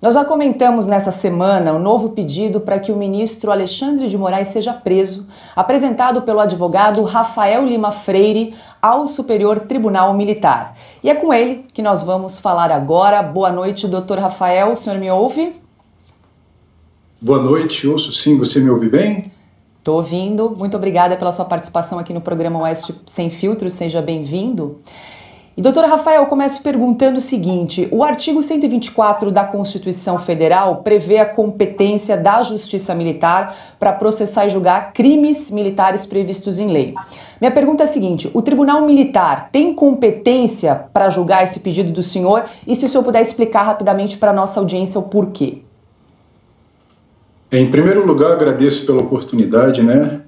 Nós já comentamos nessa semana o novo pedido para que o ministro Alexandre de Moraes seja preso, apresentado pelo advogado Rafael Lima Freire ao Superior Tribunal Militar. E é com ele que nós vamos falar agora. Boa noite, doutor Rafael. O senhor me ouve? Boa noite, ouço sim. Você me ouve bem? Estou ouvindo. Muito obrigada pela sua participação aqui no programa Oeste Sem Filtros. Seja bem-vindo. E, doutor Rafael, eu começo perguntando o seguinte: o artigo 124 da Constituição Federal prevê a competência da Justiça Militar para processar e julgar crimes militares previstos em lei. Minha pergunta é a seguinte: o Tribunal Militar tem competência para julgar esse pedido do senhor? E se o senhor puder explicar rapidamente para a nossa audiência o porquê? Em primeiro lugar, agradeço pela oportunidade,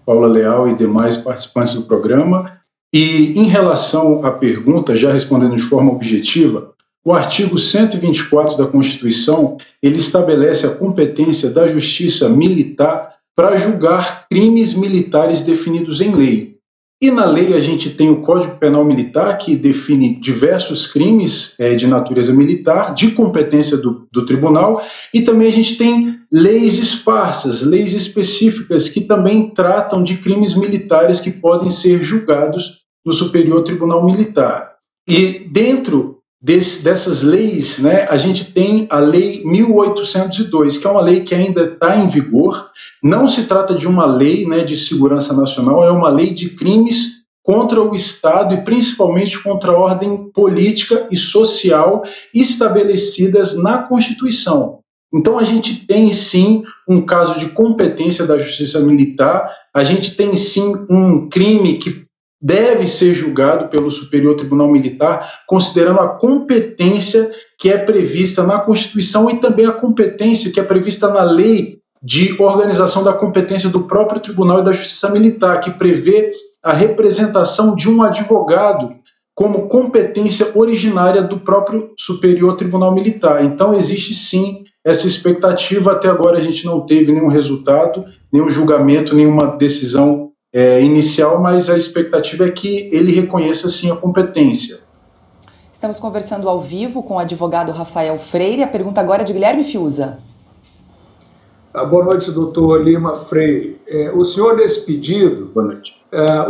Paula Leal e demais participantes do programa. E em relação à pergunta, já respondendo de forma objetiva, o artigo 124 da Constituição, ele estabelece a competência da Justiça Militar para julgar crimes militares definidos em lei. E na lei a gente tem o Código Penal Militar, que define diversos crimes de natureza militar, de competência do tribunal, e também a gente tem leis esparsas, leis específicas que também tratam de crimes militares que podem ser julgados no Superior Tribunal Militar. E dentro dessas leis, a gente tem a Lei 1802, que é uma lei que ainda está em vigor. Não se trata de uma lei de segurança nacional, é uma lei de crimes contra o Estado e principalmente contra a ordem política e social estabelecidas na Constituição. Então a gente tem sim um caso de competência da Justiça Militar, a gente tem sim um crime que deve ser julgado pelo Superior Tribunal Militar, considerando a competência que é prevista na Constituição e também a competência que é prevista na Lei de Organização da Competência do próprio Tribunal e da Justiça Militar, que prevê a representação de um advogado como competência originária do próprio Superior Tribunal Militar. Então existe sim essa expectativa. Até agora a gente não teve nenhum resultado, nenhum julgamento, nenhuma decisão inicial, mas a expectativa é que ele reconheça sim a competência. Estamos conversando ao vivo com o advogado Rafael Freire. A pergunta agora é de Guilherme Fiuza. Boa noite, doutor Lima Freire. O senhor, nesse pedido, boa noite.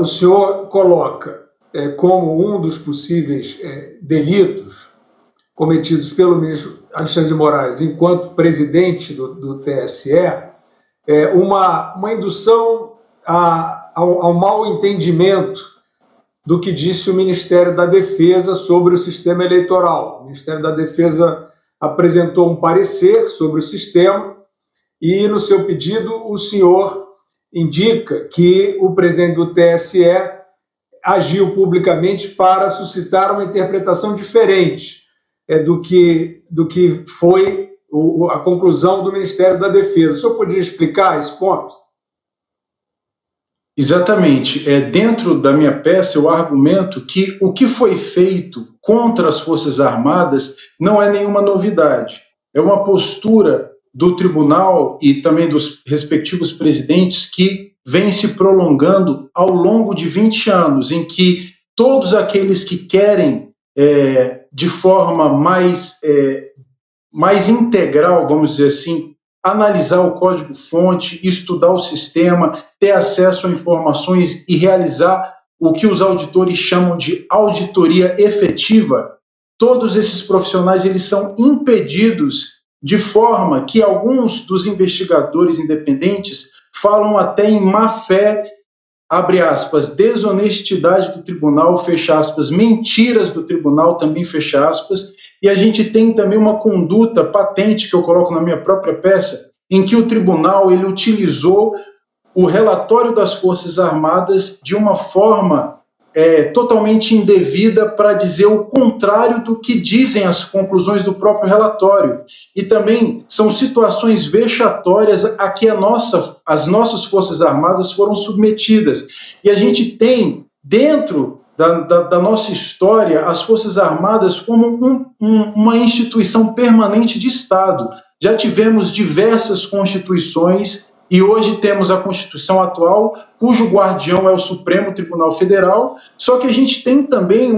O senhor coloca como um dos possíveis delitos cometidos pelo ministro Alexandre de Moraes, enquanto presidente do TSE, uma indução ao mau entendimento do que disse o Ministério da Defesa sobre o sistema eleitoral. O Ministério da Defesa apresentou um parecer sobre o sistema e, no seu pedido, o senhor indica que o presidente do TSE agiu publicamente para suscitar uma interpretação diferente do que foi a conclusão do Ministério da Defesa. O senhor poderia explicar esse ponto? Exatamente. Dentro da minha peça eu argumento que o que foi feito contra as Forças Armadas não é nenhuma novidade. É uma postura do tribunal e também dos respectivos presidentes que vem se prolongando ao longo de 20 anos, em que todos aqueles que querem, de forma mais integral, vamos dizer assim, analisar o código-fonte, estudar o sistema, ter acesso a informações e realizar o que os auditores chamam de auditoria efetiva, todos esses profissionais eles são impedidos de forma que alguns dos investigadores independentes falam até em má-fé, abre aspas, desonestidade do tribunal, fecha aspas, mentiras do tribunal, também fecha aspas, e a gente tem também uma conduta patente que eu coloco na minha própria peça, em que o tribunal ele utilizou o relatório das Forças Armadas de uma forma totalmente indevida para dizer o contrário do que dizem as conclusões do próprio relatório. E também são situações vexatórias a que as nossas Forças Armadas foram submetidas. E a gente tem, dentro da nossa história, as Forças Armadas como uma instituição permanente de Estado. Já tivemos diversas constituições e hoje temos a Constituição atual, cujo guardião é o Supremo Tribunal Federal, só que a gente tem também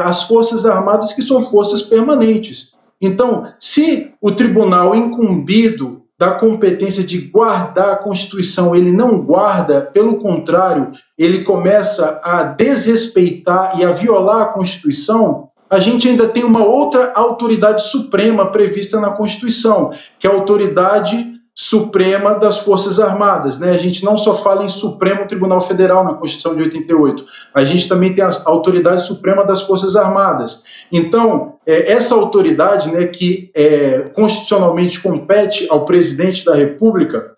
as Forças Armadas que são forças permanentes. Então, se o tribunal incumbido da competência de guardar a Constituição, ele não guarda, pelo contrário, ele começa a desrespeitar e a violar a Constituição, a gente ainda tem uma outra autoridade suprema prevista na Constituição, que é a autoridade suprema das Forças Armadas, né? A gente não só fala em Supremo Tribunal Federal na Constituição de 88, a gente também tem a autoridade suprema das Forças Armadas. Então, essa autoridade, né, que constitucionalmente compete ao presidente da República,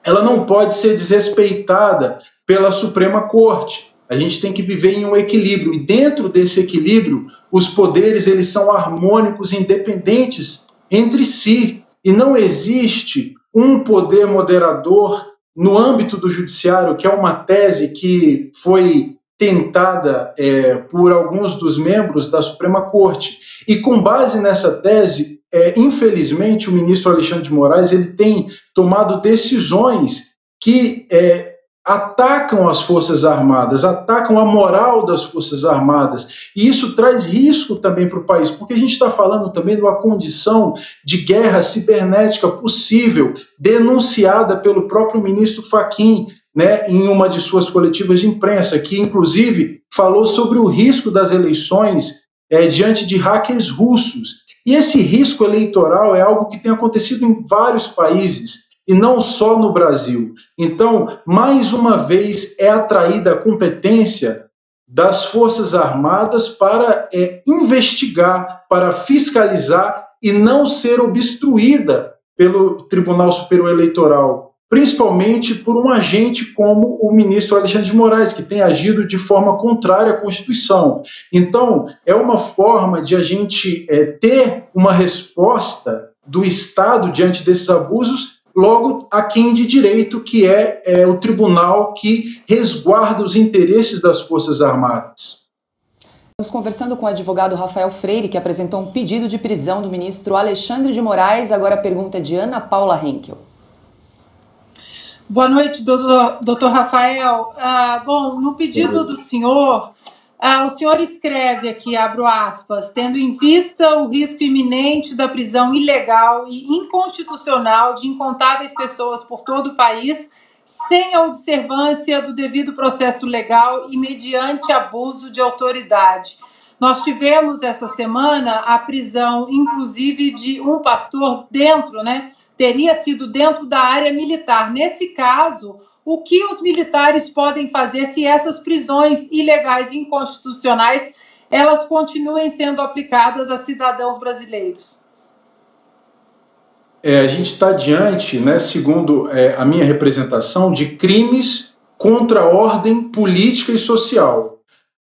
ela não pode ser desrespeitada pela Suprema Corte. A gente tem que viver em um equilíbrio, e dentro desse equilíbrio, os poderes eles são harmônicos, independentes entre si, e não existe um poder moderador no âmbito do judiciário, que é uma tese que foi tentada por alguns dos membros da Suprema Corte. E com base nessa tese, infelizmente, o ministro Alexandre de Moraes ele tem tomado decisões que atacam as Forças Armadas, atacam a moral das Forças Armadas, e isso traz risco também para o país, porque a gente está falando também de uma condição de guerra cibernética possível, denunciada pelo próprio ministro Fachin, né, em uma de suas coletivas de imprensa, que inclusive falou sobre o risco das eleições diante de hackers russos. E esse risco eleitoral é algo que tem acontecido em vários países, e não só no Brasil. Então, mais uma vez, é atraída a competência das Forças Armadas para investigar, para fiscalizar e não ser obstruída pelo Tribunal Superior Eleitoral, principalmente por um agente como o ministro Alexandre de Moraes, que tem agido de forma contrária à Constituição. Então, é uma forma de a gente ter uma resposta do Estado diante desses abusos, logo aquém de direito, que é o tribunal que resguarda os interesses das Forças Armadas. Estamos conversando com o advogado Rafael Freire, que apresentou um pedido de prisão do ministro Alexandre de Moraes. Agora a pergunta é de Ana Paula Henkel. Boa noite, doutor Rafael. Bom, no pedido do senhor, o senhor escreve aqui, abro aspas, tendo em vista o risco iminente da prisão ilegal e inconstitucional de incontáveis pessoas por todo o país, sem a observância do devido processo legal e mediante abuso de autoridade. Nós tivemos essa semana a prisão, inclusive, de um pastor dentro, né? Teria sido dentro da área militar. Nesse caso, o que os militares podem fazer se essas prisões ilegais e inconstitucionais elas continuem sendo aplicadas a cidadãos brasileiros? A gente está diante, né, segundo a minha representação, de crimes contra a ordem política e social.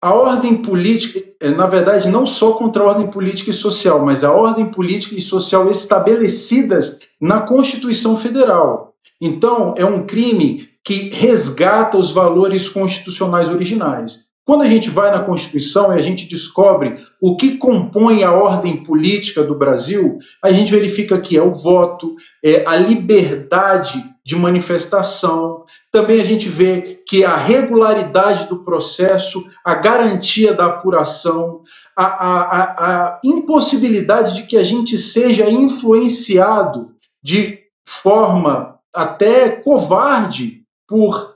A ordem política, na verdade, não só contra a ordem política e social, mas a ordem política e social estabelecidas na Constituição Federal. Então, é um crime que resgata os valores constitucionais originais. Quando a gente vai na Constituição e a gente descobre o que compõe a ordem política do Brasil, a gente verifica que é o voto, a liberdade de manifestação, também a gente vê que a regularidade do processo, a garantia da apuração, a impossibilidade de que a gente seja influenciado de forma até covarde por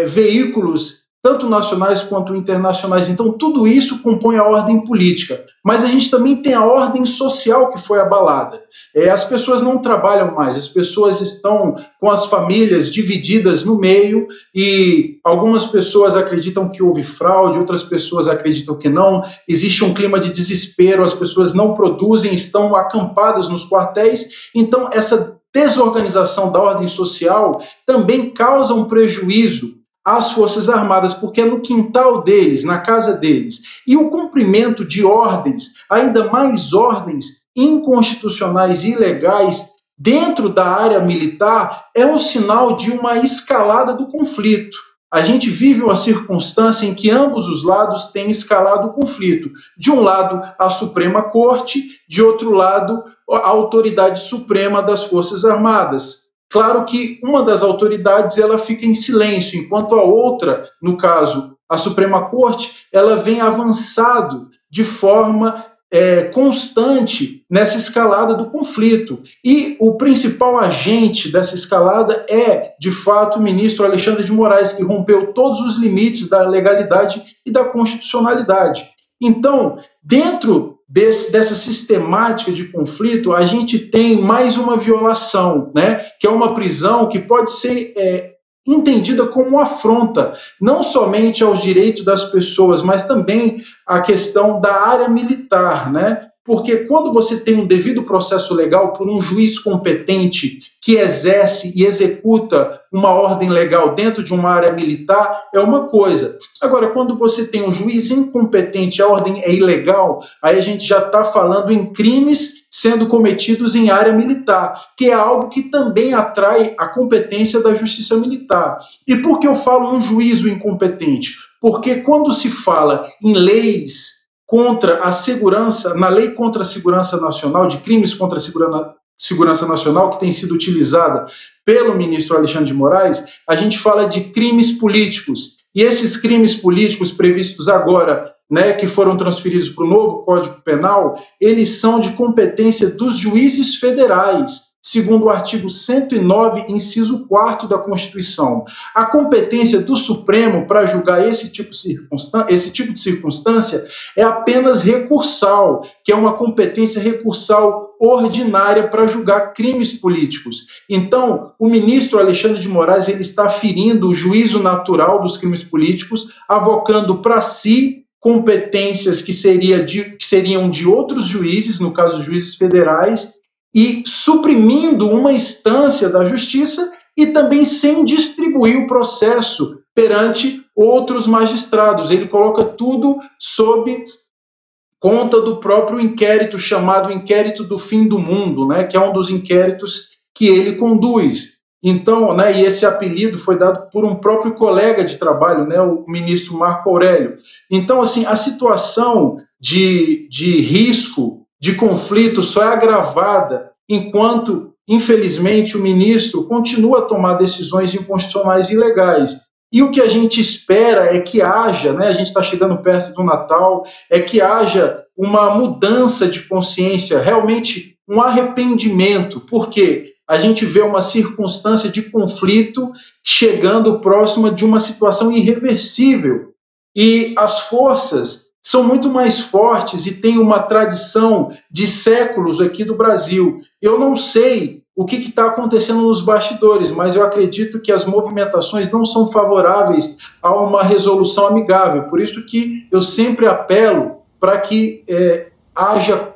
veículos tanto nacionais quanto internacionais. Então, tudo isso compõe a ordem política. Mas a gente também tem a ordem social que foi abalada. As pessoas não trabalham mais, as pessoas estão com as famílias divididas no meio e algumas pessoas acreditam que houve fraude, outras pessoas acreditam que não. Existe um clima de desespero, as pessoas não produzem, estão acampadas nos quartéis. Então, essa desorganização da ordem social também causa um prejuízo às Forças Armadas, porque é no quintal deles, na casa deles. E o cumprimento de ordens, ainda mais ordens inconstitucionais e ilegais, dentro da área militar, é um sinal de uma escalada do conflito. A gente vive uma circunstância em que ambos os lados têm escalado o conflito. De um lado, a Suprema Corte, de outro lado, a Autoridade Suprema das Forças Armadas. Claro que uma das autoridades ela fica em silêncio, enquanto a outra, no caso, a Suprema Corte, ela vem avançado de forma constante nessa escalada do conflito. E o principal agente dessa escalada é, de fato, o ministro Alexandre de Moraes, que rompeu todos os limites da legalidade e da constitucionalidade. Então, dentro dessa sistemática de conflito, a gente tem mais uma violação, né, que é uma prisão que pode ser entendida como afronta, não somente aos direitos das pessoas, mas também à questão da área militar, né? Porque quando você tem um devido processo legal por um juiz competente que exerce e executa uma ordem legal dentro de uma área militar, é uma coisa. Agora, quando você tem um juiz incompetente, a ordem é ilegal, aí a gente já está falando em crimes sendo cometidos em área militar, que é algo que também atrai a competência da justiça militar. E por que eu falo um juízo incompetente? Porque quando se fala em leis contra a segurança, na lei contra a segurança nacional, de crimes contra a segurança nacional, que tem sido utilizada pelo ministro Alexandre de Moraes, a gente fala de crimes políticos. E esses crimes políticos previstos agora, né, que foram transferidos para o novo Código Penal, eles são de competência dos juízes federais, segundo o artigo 109, inciso 4º da Constituição. A competência do Supremo para julgar esse tipo de circunstância é apenas recursal, que é uma competência recursal ordinária para julgar crimes políticos. Então, o ministro Alexandre de Moraes ele está ferindo o juízo natural dos crimes políticos, avocando para si competências que seriam de outros juízes, no caso, juízes federais, e suprimindo uma instância da justiça e também sem distribuir o processo perante outros magistrados. Ele coloca tudo sob conta do próprio inquérito, chamado Inquérito do Fim do Mundo, né, que é um dos inquéritos que ele conduz. Então, né, e esse apelido foi dado por um próprio colega de trabalho, né, o ministro Marco Aurélio. Então, assim, a situação de risco, de conflito, só é agravada enquanto, infelizmente, o ministro continua a tomar decisões inconstitucionais e ilegais. E o que a gente espera é que haja, né, a gente está chegando perto do Natal, é que haja uma mudança de consciência, realmente um arrependimento, porque a gente vê uma circunstância de conflito chegando próxima de uma situação irreversível. E as forças são muito mais fortes e têm uma tradição de séculos aqui do Brasil. Eu não sei o que está acontecendo nos bastidores, mas eu acredito que as movimentações não são favoráveis a uma resolução amigável. Por isso que eu sempre apelo para que haja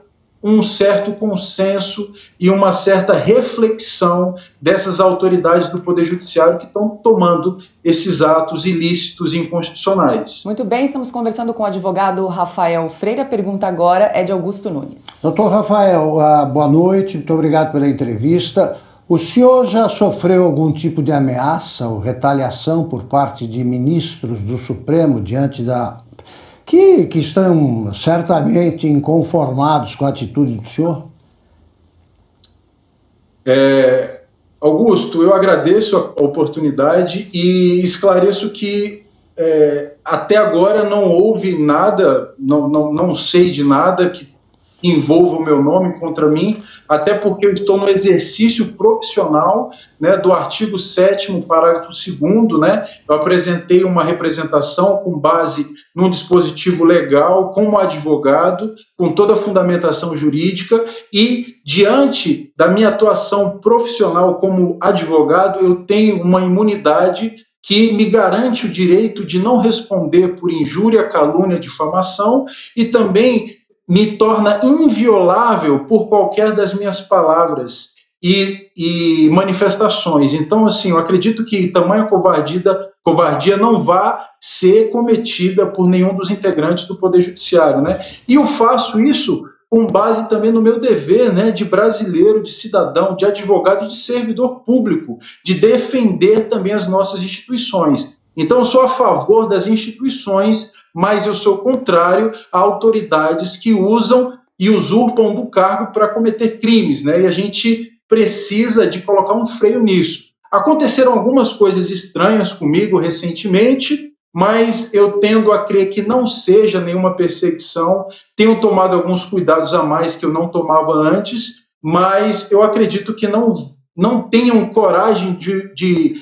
um certo consenso e uma certa reflexão dessas autoridades do Poder Judiciário que estão tomando esses atos ilícitos e inconstitucionais. Muito bem, estamos conversando com o advogado Rafael Freire. A pergunta agora é de Augusto Nunes. Doutor Rafael, boa noite, muito obrigado pela entrevista. O senhor já sofreu algum tipo de ameaça ou retaliação por parte de ministros do Supremo diante que estão certamente inconformados com a atitude do senhor? Augusto, eu agradeço a oportunidade e esclareço que até agora não houve nada, não sei de nada que envolva o meu nome contra mim, até porque eu estou no exercício profissional, né, do artigo 7º, parágrafo 2º, né, eu apresentei uma representação com base num dispositivo legal, como advogado, com toda a fundamentação jurídica, e diante da minha atuação profissional como advogado, eu tenho uma imunidade que me garante o direito de não responder por injúria, calúnia, difamação, e também me torna inviolável por qualquer das minhas palavras e manifestações. Então, assim, eu acredito que tamanha covardia não vai ser cometida por nenhum dos integrantes do Poder Judiciário, né? E eu faço isso com base também no meu dever, né, de brasileiro, de cidadão, de advogado e de servidor público, de defender também as nossas instituições. Então, eu sou a favor das instituições, mas eu sou contrário a autoridades que usam e usurpam do cargo para cometer crimes, né? E a gente precisa de colocar um freio nisso. Aconteceram algumas coisas estranhas comigo recentemente, mas eu tendo a crer que não seja nenhuma perseguição. Tenho tomado alguns cuidados a mais que eu não tomava antes, mas eu acredito que não tenham coragem de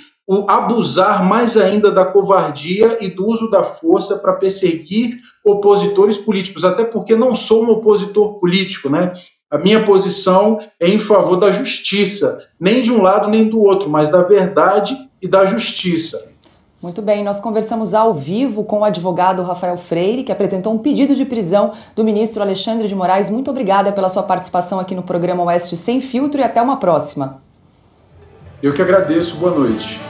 abusar mais ainda da covardia e do uso da força para perseguir opositores políticos, até porque não sou um opositor político, né? A minha posição é em favor da justiça, nem de um lado nem do outro, mas da verdade e da justiça. Muito bem, nós conversamos ao vivo com o advogado Rafael Freire, que apresentou um pedido de prisão do ministro Alexandre de Moraes. Muito obrigada pela sua participação aqui no programa Oeste Sem Filtro e até uma próxima. Eu que agradeço, boa noite.